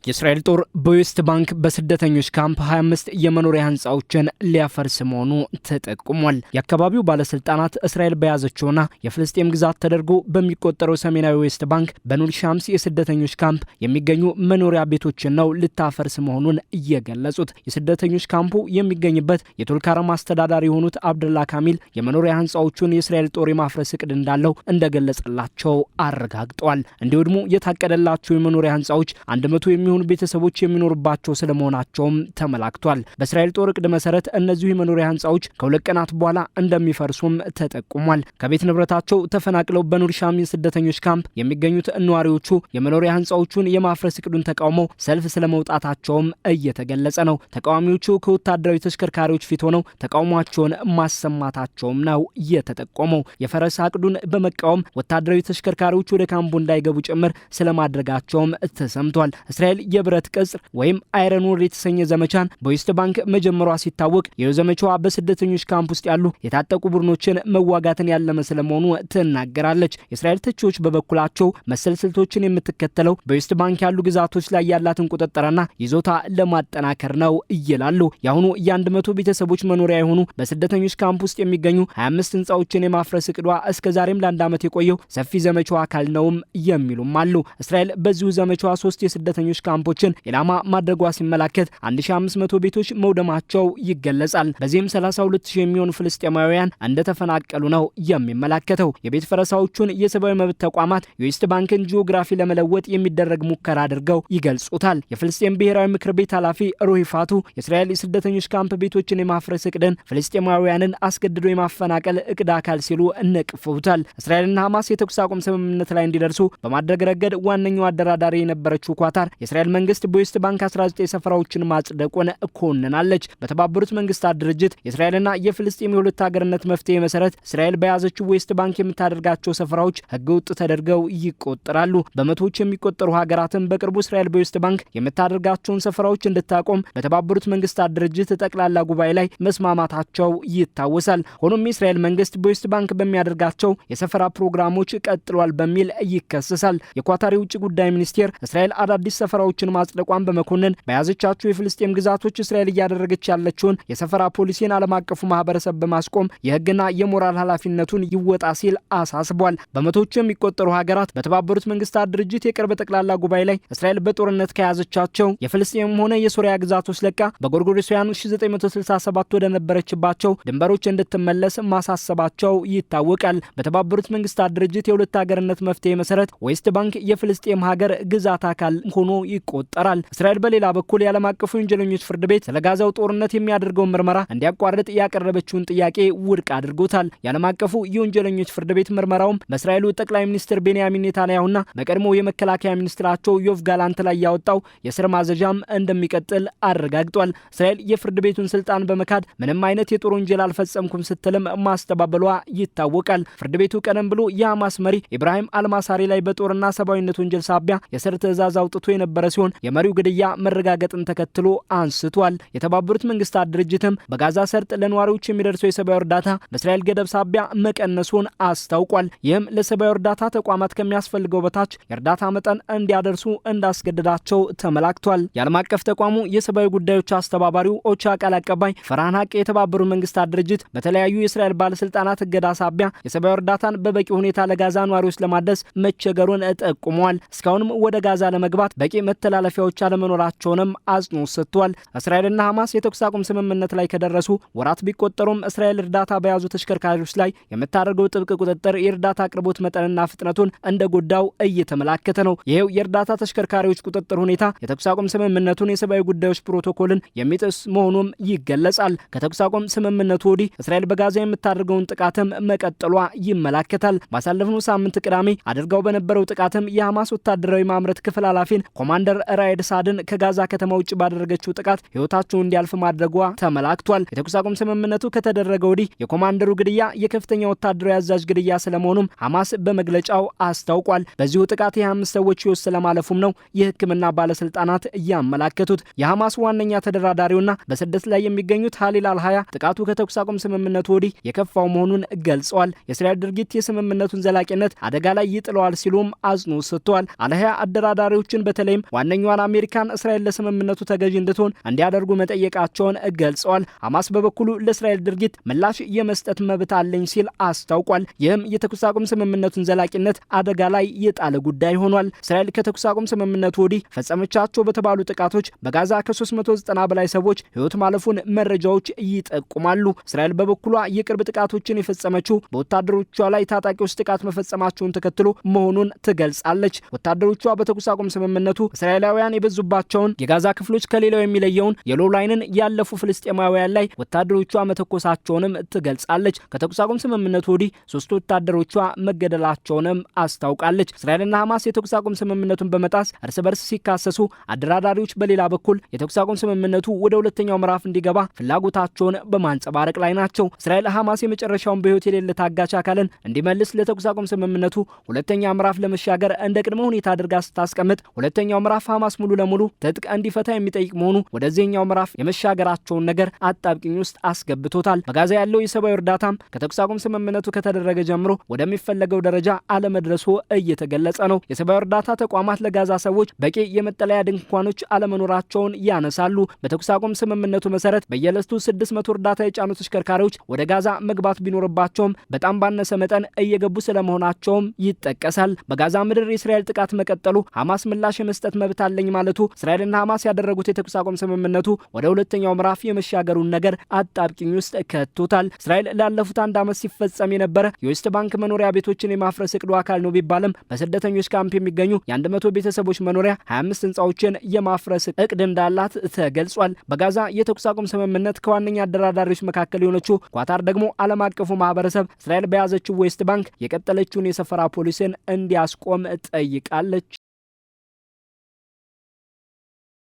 የእስራኤል ጦር በዌስት ባንክ በስደተኞች ካምፕ 25 የመኖሪያ ህንፃዎችን ሊያፈርስ መሆኑ ተጠቁሟል። የአካባቢው ባለስልጣናት እስራኤል በያዘችውና የፍልስጤም ግዛት ተደርጎ በሚቆጠረው ሰሜናዊ ዌስት ባንክ በኑር ሻምስ የስደተኞች ካምፕ የሚገኙ መኖሪያ ቤቶችን ነው ልታፈርስ መሆኑን እየገለጹት። የስደተኞች ካምፑ የሚገኝበት የቱልካረም አስተዳዳሪ የሆኑት አብደላ ካሚል የመኖሪያ ህንፃዎቹን የእስራኤል ጦር የማፍረስ እቅድ እንዳለው እንደገለጸላቸው አረጋግጠዋል። እንዲወድሙ የታቀደላቸው የመኖሪያ ህንፃዎች 100 የሚሆኑ ቤተሰቦች የሚኖርባቸው ስለመሆናቸውም ተመላክቷል። በእስራኤል ጦር እቅድ መሰረት እነዚህ የመኖሪያ ህንፃዎች ከሁለት ቀናት በኋላ እንደሚፈርሱም ተጠቁሟል። ከቤት ንብረታቸው ተፈናቅለው በኑር ሻም የስደተኞች ካምፕ የሚገኙት ነዋሪዎቹ የመኖሪያ ህንፃዎቹን የማፍረስ እቅዱን ተቃውመው ሰልፍ ስለመውጣታቸውም እየተገለጸ ነው። ተቃዋሚዎቹ ከወታደራዊ ተሽከርካሪዎች ፊት ሆነው ተቃውሟቸውን ማሰማታቸውም ነው የተጠቆመው። የፈረሳ እቅዱን በመቃወም ወታደራዊ ተሽከርካሪዎች ወደ ካምፑ እንዳይገቡ ጭምር ስለማድረጋቸውም ተሰምቷል። እስራኤል የብረት ቅጽር ወይም አይረን ወር የተሰኘ ዘመቻን በዌስት ባንክ መጀመሯ ሲታወቅ የዘመቻዋ በስደተኞች ካምፕ ውስጥ ያሉ የታጠቁ ቡድኖችን መዋጋትን ያለመ ስለመሆኑ ትናገራለች። የእስራኤል ተቺዎች በበኩላቸው መሰል ስልቶችን የምትከተለው በዌስት ባንክ ያሉ ግዛቶች ላይ ያላትን ቁጥጥርና ይዞታ ለማጠናከር ነው ይላሉ። የአሁኑ የ100 ቤተሰቦች መኖሪያ የሆኑ በስደተኞች ካምፕ ውስጥ የሚገኙ 25 ህንፃዎችን የማፍረስ እቅዷ እስከዛሬም ለአንድ ዓመት የቆየው ሰፊ ዘመቻዋ አካል ነውም የሚሉም አሉ። እስራኤል በዚሁ ዘመቻዋ 3 የስደተኞች ካምፖችን ኢላማ ማድረጓ ሲመላከት 1500 ቤቶች መውደማቸው ይገለጻል። በዚህም 32000 የሚሆኑ ፍልስጤማውያን እንደተፈናቀሉ ነው የሚመለከተው። የቤት ፈረሳዎቹን የሰብአዊ መብት ተቋማት የዌስት ባንክን ጂኦግራፊ ለመለወጥ የሚደረግ ሙከራ አድርገው ይገልጹታል። የፍልስጤም ብሔራዊ ምክር ቤት ኃላፊ ሩሂ ፋቱ የእስራኤል የስደተኞች ካምፕ ቤቶችን የማፍረስ እቅድን ፍልስጤማውያንን አስገድዶ የማፈናቀል እቅድ አካል ሲሉ ነቅፈውታል። እስራኤልና ሐማስ የተኩስ አቁም ስምምነት ላይ እንዲደርሱ በማድረግ ረገድ ዋነኛው አደራዳሪ የነበረችው ኳታር የእስራኤል መንግስት በዌስት ባንክ 19 ሰፈራዎችን ማጽደቁን ኮንናለች። በተባበሩት መንግስታት ድርጅት የእስራኤልና የፍልስጤም የሁለት ሀገርነት መፍትሄ መሰረት እስራኤል በያዘችው ዌስት ባንክ የምታደርጋቸው ሰፈራዎች ህገወጥ ተደርገው ይቆጠራሉ። በመቶዎች የሚቆጠሩ ሀገራትም በቅርቡ እስራኤል በዌስት ባንክ የምታደርጋቸውን ሰፈራዎች እንድታቆም በተባበሩት መንግስታት ድርጅት ጠቅላላ ጉባኤ ላይ መስማማታቸው ይታወሳል። ሆኖም የእስራኤል መንግስት በዌስት ባንክ በሚያደርጋቸው የሰፈራ ፕሮግራሞች ቀጥሏል በሚል ይከሰሳል። የኳታር የውጭ ጉዳይ ሚኒስቴር እስራኤል አዳዲስ ሰፈራዎችን ማጽደቋን በመኮንን በያዘቻቸው የፍልስጤም ግዛቶች እስራኤል እያደረገች ያለችውን የሰፈራ ፖሊሲን ዓለም አቀፉ ማህበረሰብ በማስቆም የህግና የሞራል ኃላፊነቱን ይወጣ ሲል አሳስቧል። በመቶዎች የሚቆጠሩ ሀገራት በተባበሩት መንግስታት ድርጅት የቅርብ ጠቅላላ ጉባኤ ላይ እስራኤል በጦርነት ከያዘቻቸው የፍልስጤም ሆነ የሶሪያ ግዛቶች ለቃ በጎርጎሮሳውያኑ 1967 ወደ ነበረችባቸው ድንበሮች እንድትመለስ ማሳሰባቸው ይታወቃል። በተባበሩት መንግስታት ድርጅት የሁለት ሀገርነት መፍትሄ መሰረት ዌስት ባንክ የፍልስጤም ሀገር ግዛት አካል ሆኖ ይቆጠራል። እስራኤል በሌላ በኩል የዓለም አቀፉ ወንጀለኞች ፍርድ ቤት ስለ ጋዛው ጦርነት የሚያደርገውን ምርመራ እንዲያቋርጥ ያቀረበችውን ጥያቄ ውድቅ አድርጎታል። የዓለም አቀፉ የወንጀለኞች ፍርድ ቤት ምርመራውም በእስራኤሉ ጠቅላይ ሚኒስትር ቤንያሚን ኔታንያሁና በቀድሞው የመከላከያ ሚኒስትራቸው ዮቭ ጋላንት ላይ ያወጣው የስር ማዘዣም እንደሚቀጥል አረጋግጧል። እስራኤል የፍርድ ቤቱን ስልጣን በመካድ ምንም አይነት የጦር ወንጀል አልፈጸምኩም ስትልም ማስተባበሏ ይታወቃል። ፍርድ ቤቱ ቀደም ብሎ የሐማስ መሪ ኢብራሂም አልማሳሪ ላይ በጦርና ሰብአዊነት ወንጀል ሳቢያ የስር ትዕዛዝ አውጥቶ የነበረ ሲሆን የመሪው ግድያ መረጋገጥን ተከትሎ አንስቷል። የተባበሩት መንግስታት ድርጅትም በጋዛ ሰርጥ ለነዋሪዎች የሚደርሰው የሰብአዊ እርዳታ በእስራኤል ገደብ ሳቢያ መቀነሱን አስታውቋል። ይህም ለሰብአዊ እርዳታ ተቋማት ከሚያስፈልገው በታች የእርዳታ መጠን እንዲያደርሱ እንዳስገደዳቸው ተመላክቷል። የዓለም አቀፍ ተቋሙ የሰብአዊ ጉዳዮች አስተባባሪው ኦቻ ቃል አቀባይ ፈርሃን ሀቅ የተባበሩት መንግስታት ድርጅት በተለያዩ የእስራኤል ባለስልጣናት እገዳ ሳቢያ የሰብአዊ እርዳታን በበቂ ሁኔታ ለጋዛ ነዋሪዎች ለማድረስ መቸገሩን ጠቁመዋል። እስካሁንም ወደ ጋዛ ለመግባት በቂ መተላለፊያዎች አለመኖራቸውንም አጽንኦት ሰጥቷል። እስራኤልና ሐማስ የተኩስ አቁም ስምምነት ላይ ከደረሱ ወራት ቢቆጠሩም እስራኤል እርዳታ በያዙ ተሽከርካሪዎች ላይ የምታደርገው ጥብቅ ቁጥጥር የእርዳታ አቅርቦት መጠንና ፍጥነቱን እንደጎዳው እየተመላከተ ነው። ይሄው የእርዳታ ተሽከርካሪዎች ቁጥጥር ሁኔታ የተኩስ አቁም ስምምነቱን የሰብአዊ ጉዳዮች ፕሮቶኮልን የሚጥስ መሆኑም ይገለጻል። ከተኩስ አቁም ስምምነቱ ወዲህ እስራኤል በጋዛ የምታደርገውን ጥቃትም መቀጠሏ ይመላከታል። ባሳለፍነው ሳምንት ቅዳሜ አድርጋው በነበረው ጥቃትም የሐማስ ወታደራዊ ማምረት ክፍል ኃላፊን ኮማንደር ራይድ ሳድን ከጋዛ ከተማ ውጭ ባደረገችው ጥቃት ህይወታቸው እንዲያልፍ ማድረጓ ተመላክቷል። የተኩስ አቁም ስምምነቱ ከተደረገ ወዲህ የኮማንደሩ ግድያ የከፍተኛ ወታደራዊ አዛዥ ግድያ ስለመሆኑም ሐማስ በመግለጫው አስታውቋል። በዚሁ ጥቃት የ5 ሰዎች ህይወት ስለማለፉም ነው የህክምና ባለስልጣናት ያመላከቱት። የሐማስ ዋነኛ ተደራዳሪውና በስደት ላይ የሚገኙት ሀሊል አልሃያ ጥቃቱ ከተኩስ አቁም ስምምነቱ ወዲህ የከፋው መሆኑን ገልጸዋል። የእስራኤል ድርጊት የስምምነቱን ዘላቂነት አደጋ ላይ ይጥለዋል ሲሉም አጽንኦት ሰጥተዋል። አልሃያ አደራዳሪዎችን በተለይም ዋነኛዋን አሜሪካን እስራኤል ለስምምነቱ ተገዥ እንድትሆን እንዲያደርጉ መጠየቃቸውን ገልጸዋል። ሐማስ በበኩሉ ለእስራኤል ድርጊት ምላሽ የመስጠት መብት አለኝ ሲል አስታውቋል። ይህም የተኩስ አቁም ስምምነቱን ዘላቂነት አደጋ ላይ የጣለ ጉዳይ ሆኗል። እስራኤል ከተኩስ አቁም ስምምነቱ ወዲህ ፈጸመቻቸው በተባሉ ጥቃቶች በጋዛ ከ390 በላይ ሰዎች ሕይወት ማለፉን መረጃዎች ይጠቁማሉ። እስራኤል በበኩሏ የቅርብ ጥቃቶችን የፈጸመችው በወታደሮቿ ላይ ታጣቂዎች ጥቃት መፈጸማቸውን ተከትሎ መሆኑን ትገልጻለች። ወታደሮቿ በተኩስ አቁም ስምምነቱ እስራኤላውያን የበዙባቸውን የጋዛ ክፍሎች ከሌላው የሚለየውን የሎ ላይንን ያለፉ ፍልስጤማውያን ላይ ወታደሮቿ መተኮሳቸውንም ትገልጻለች። ከተኩስ አቁም ስምምነቱ ወዲህ 3 ወታደሮቿ መገደላቸውንም አስታውቃለች። እስራኤልና ሐማስ የተኩስ አቁም ስምምነቱን በመጣስ እርስ በርስ ሲካሰሱ፣ አደራዳሪዎች በሌላ በኩል የተኩስ አቁም ስምምነቱ ወደ ሁለተኛው ምዕራፍ እንዲገባ ፍላጎታቸውን በማንጸባረቅ ላይ ናቸው። እስራኤል ሐማስ የመጨረሻውን በሕይወት የሌለ ታጋች አካልን እንዲመልስ ለተኩስ አቁም ስምምነቱ ሁለተኛ ምዕራፍ ለመሻገር እንደ ቅድመ ሁኔታ አድርጋ ስታስቀምጥ፣ ሁለተኛው ምዕራፍ ሐማስ ሙሉ ለሙሉ ትጥቅ እንዲፈታ የሚጠይቅ መሆኑ ወደዚህኛው ምዕራፍ የመሻገራቸውን ነገር አጣብቂኝ ውስጥ አስገብቶታል። በጋዛ ያለው የሰብአዊ እርዳታም ከተኩስ አቁም ስምምነቱ ከተደረገ ጀምሮ ወደሚፈለገው ደረጃ አለመድረሱ እየተገለጸ ነው። የሰብአዊ እርዳታ ተቋማት ለጋዛ ሰዎች በቂ የመጠለያ ድንኳኖች አለመኖራቸውን ያነሳሉ። በተኩስ አቁም ስምምነቱ መሰረት በየዕለቱ 600 እርዳታ የጫኑ ተሽከርካሪዎች ወደ ጋዛ መግባት ቢኖርባቸውም በጣም ባነሰ መጠን እየገቡ ስለመሆናቸውም ይጠቀሳል። በጋዛ ምድር የእስራኤል ጥቃት መቀጠሉ ሐማስ ምላሽ የመስጠት መብት አለኝ ማለቱ እስራኤልና ሐማስ ያደረጉት የተኩስ አቁም ስምምነቱ ወደ ሁለተኛው ምዕራፍ የመሻገሩን ነገር አጣብቂኝ ውስጥ ከቶታል። እስራኤል ላለፉት 1 ዓመት ሲፈጸም የነበረ የዌስት ባንክ መኖሪያ ቤቶችን የማፍረስ እቅዱ አካል ነው ቢባልም በስደተኞች ካምፕ የሚገኙ የ100 ቤተሰቦች መኖሪያ 25 ህንፃዎችን የማፍረስ እቅድ እንዳላት ተገልጿል። በጋዛ የተኩስ አቁም ስምምነት ከዋነኛ አደራዳሪዎች መካከል የሆነችው ኳታር ደግሞ ዓለም አቀፉ ማህበረሰብ እስራኤል በያዘችው ዌስት ባንክ የቀጠለችውን የሰፈራ ፖሊሲን እንዲያስቆም ጠይቃለች።